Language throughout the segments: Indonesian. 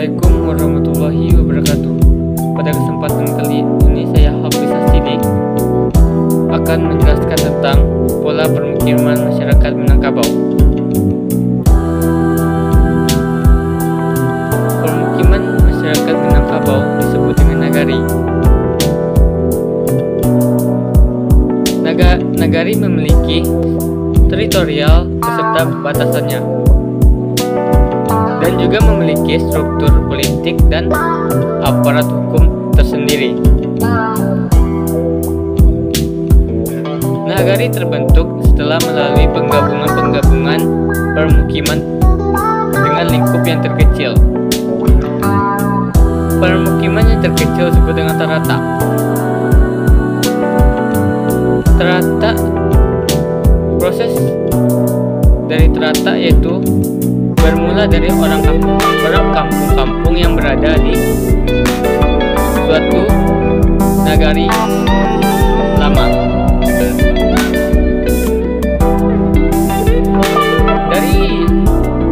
Assalamualaikum warahmatullahi wabarakatuh. Pada kesempatan kali ini saya Hafiz Asidi akan menjelaskan tentang pola permukiman masyarakat Minangkabau. Permukiman masyarakat Minangkabau disebut dengan nagari. Nagari memiliki teritorial beserta batasannya, dan juga memiliki struktur politik dan aparat hukum tersendiri. Nagari terbentuk setelah melalui penggabungan permukiman dengan lingkup yang terkecil. Permukiman yang terkecil disebut dengan tarata. Proses dari tarata yaitu bermula dari orang kampung-kampung yang berada di suatu nagari lama. Dari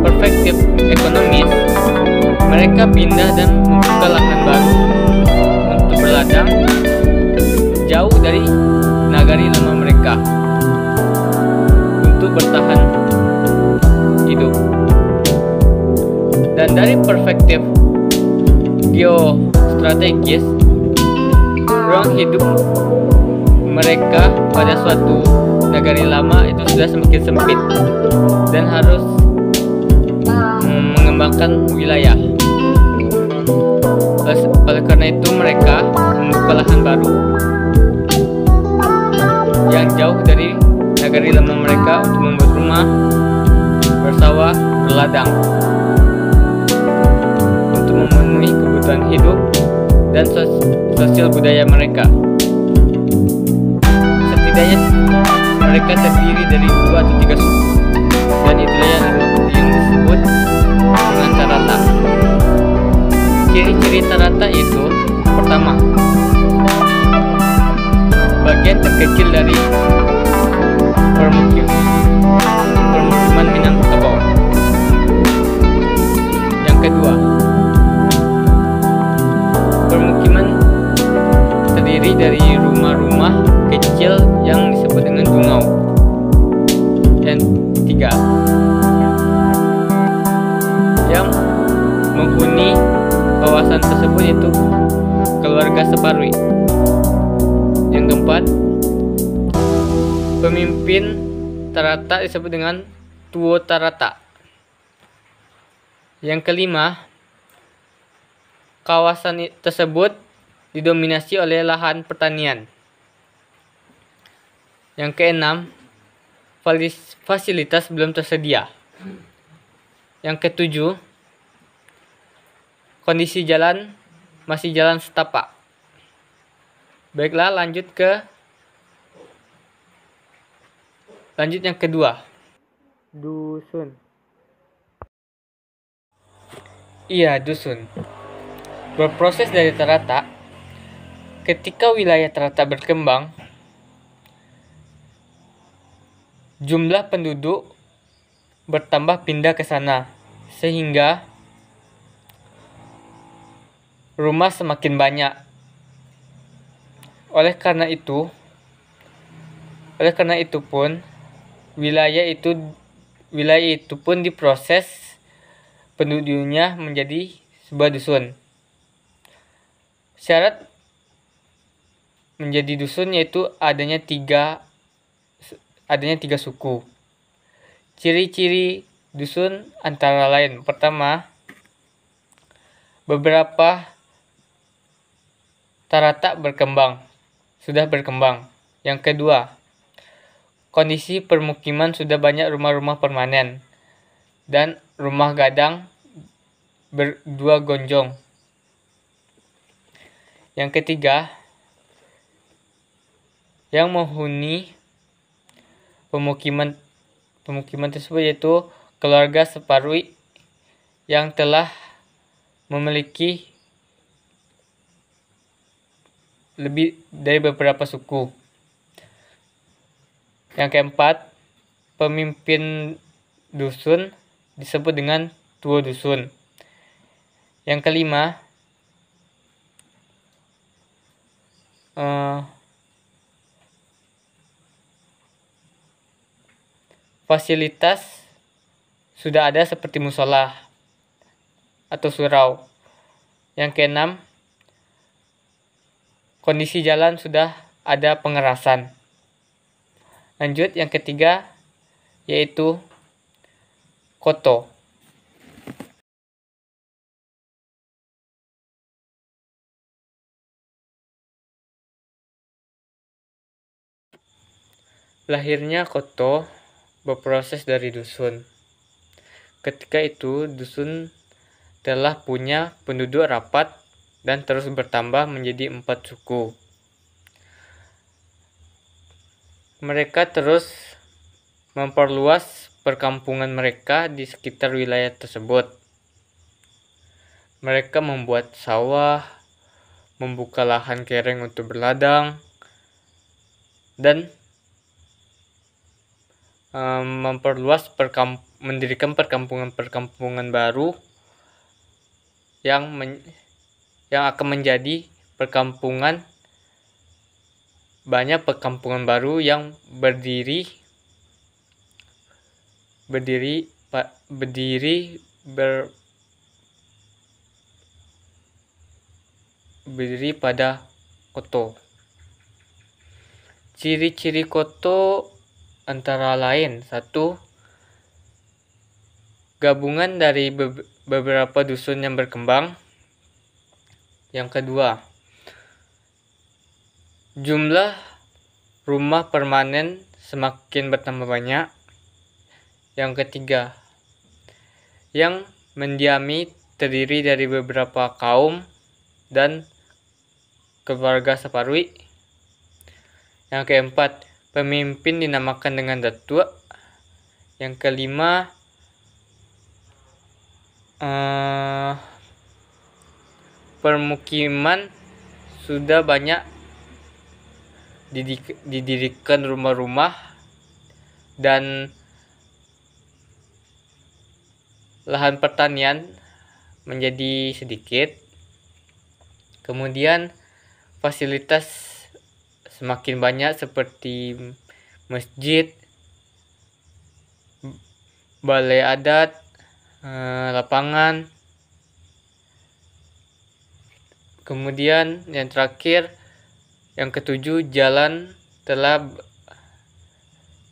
perspektif ekonomis, mereka pindah dan membuka lahan baru untuk berladang jauh dari nagari lama mereka untuk bertahan hidup. Dan dari perspektif geostrategis, ruang hidup mereka pada suatu nagari lama itu sudah semakin sempit dan harus mengembangkan wilayah. Oleh karena itu mereka membuka lahan baru yang jauh dari nagari lama mereka untuk membuat rumah, bersawah, berladang untuk memenuhi kebutuhan hidup dan sosial budaya mereka. Setidaknya mereka terdiri dari 2 atau 3 suku, dan itulah yang disebut dengan tarata. Ciri-ciri tarata itu: pertama, bagian terkecil dari permukiman Minangkabau. Yang kedua, permukiman terdiri dari rumah-rumah kecil yang disebut dengan dungau. Yang ketiga, yang menghuni kawasan tersebut yaitu keluarga Separui. Yang keempat, pemimpin tarata disebut dengan Tuo Tarata. Yang kelima, kawasan tersebut didominasi oleh lahan pertanian. Yang keenam, fasilitas belum tersedia. Yang ketujuh, kondisi jalan masih jalan setapak. Baiklah, lanjut yang kedua. Dusun. Iya, dusun. Berproses dari tarata. Ketika wilayah tarata berkembang, jumlah penduduk bertambah pindah ke sana, sehingga rumah semakin banyak. Oleh karena itu pun wilayah itu pun diproses penduduknya menjadi sebuah dusun. Syarat menjadi dusun yaitu adanya tiga suku. Ciri-ciri dusun antara lain: pertama, beberapa tarata sudah berkembang. Yang kedua, kondisi permukiman sudah banyak rumah-rumah permanen dan rumah gadang berdua gonjong. Yang ketiga, yang menghuni pemukiman tersebut yaitu keluarga Separui yang telah memiliki lebih dari beberapa suku. Yang keempat, pemimpin dusun disebut dengan Tuo Dusun. Yang kelima, fasilitas sudah ada seperti musola atau surau. Yang keenam, kondisi jalan sudah ada pengerasan. Lanjut, yang ketiga yaitu koto. Lahirnya koto berproses dari dusun. Ketika itu dusun telah punya penduduk rapat dan terus bertambah menjadi 4 suku. Mereka terus memperluas perkampungan mereka di sekitar wilayah tersebut. Mereka membuat sawah, membuka lahan kering untuk berladang, dan mendirikan perkampungan baru yang akan menjadi banyak perkampungan baru yang berdiri pada koto. Ciri-ciri koto antara lain: 1. Gabungan dari beberapa dusun yang berkembang. Yang kedua, jumlah rumah permanen semakin bertambah banyak. Yang ketiga, yang mendiami terdiri dari beberapa kaum dan keluarga separui. Yang keempat, pemimpin dinamakan dengan datuk. Yang kelima, permukiman sudah banyak didirikan rumah-rumah dan lahan pertanian menjadi sedikit. Kemudian fasilitas semakin banyak seperti masjid, balai adat, lapangan. Kemudian yang terakhir, yang ketujuh, jalan telah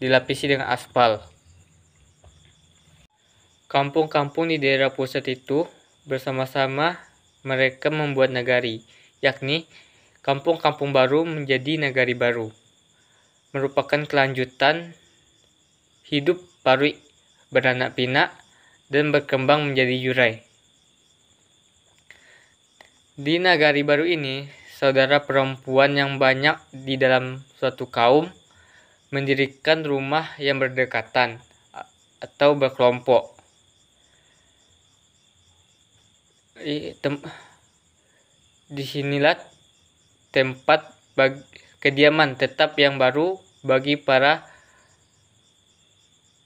dilapisi dengan aspal. Kampung-kampung di daerah pusat itu bersama-sama mereka membuat nagari, yakni kampung-kampung baru menjadi nagari baru, merupakan kelanjutan hidup Parwi beranak pinak dan berkembang menjadi Yurai. Di nagari baru ini, saudara perempuan yang banyak di dalam suatu kaum mendirikan rumah yang berdekatan atau berkelompok. Disinilah tempat kediaman tetap yang baru bagi para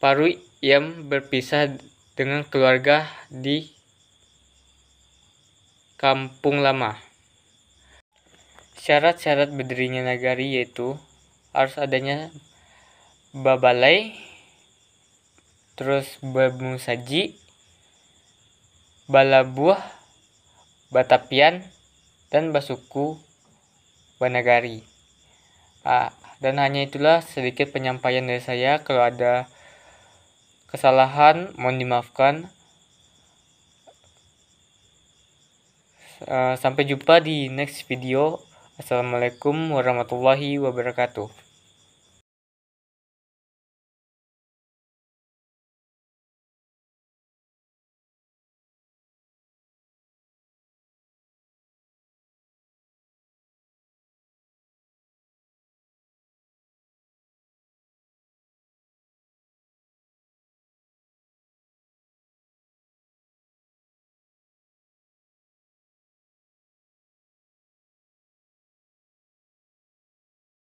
Parwi yang berpisah dengan keluarga di kampung lama. Syarat-syarat berdirinya nagari yaitu harus adanya babalai, terus bermusaji, balabuh, batapian, dan basuku banagari. Dan hanya itulah sedikit penyampaian dari saya. Kalau ada kesalahan mohon dimaafkan. Sampai jumpa di next video. Assalamualaikum warahmatullahi wabarakatuh.